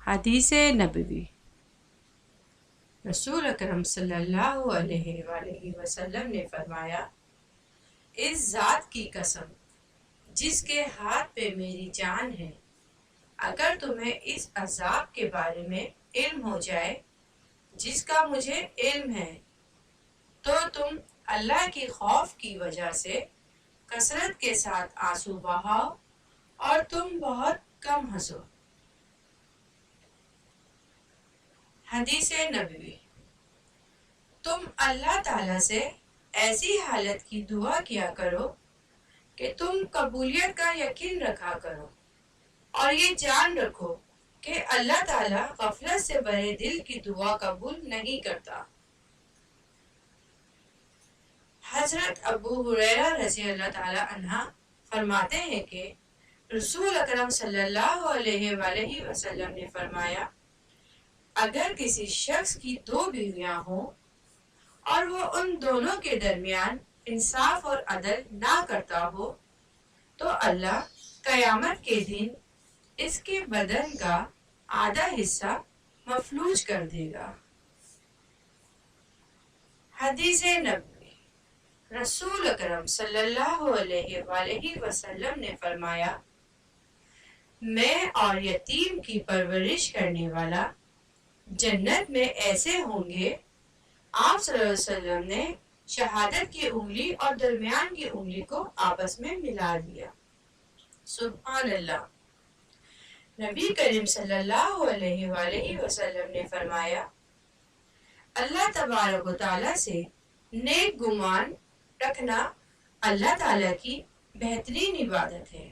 حدیث نبوی۔ رسول اکرم صلی اللہ علیہ وآلہ وسلم نے فرمایا، اس ذات کی قسم جس کے ہاتھ پہ میری جان ہے، اگر تمہیں اس عذاب کے بارے میں علم ہو جائے جس کا مجھے علم ہے تو تم اللہ کی خوف کی وجہ سے کثرت کے ساتھ آنسو بہاؤ اور تم بہت کم ہنسو۔ حدیث نبوی۔ تم اللہ تعالیٰ سے ایسی حالت کی دعا کیا کرو کہ تم قبولیت کا یقین رکھا کرو اور یہ جان رکھو کہ اللہ تعالیٰ غفلت سے بھرے دل کی دعا قبول نہیں کرتا۔ حضرت ابو ہریرہ رضی اللہ تعالیٰ عنہ فرماتے ہیں کہ رسول اکرم صلی اللہ علیہ وآلہ وسلم نے فرمایا، اگر کسی شخص کی 2 بیویاں ہوں اور وہ ان دونوں کے درمیان انصاف اور عدل نہ کرتا ہو تو اللہ قیامت کے دن اس کے بدن کا آدھا حصہ مفلوج کر دے گا۔ حدیث نبوی۔ رسول اکرم صلی اللہ علیہ وآلہ وسلم نے فرمایا، میں اور یتیم کی پرورش کرنے والا جنت میں ایسے ہوں گے۔ آپ صلی اللہ علیہ وسلم نے شہادت کی انگلی اور درمیان کی انگلی کو آپس میں ملا دیا۔ سبحان اللہ۔ نبی کریم صلی اللہ علیہ وآلہ وسلم نے فرمایا، اللہ تبارک و تعالیٰ سے نیک گمان رکھنا اللہ تعالیٰ کی بہترین عبادت ہے۔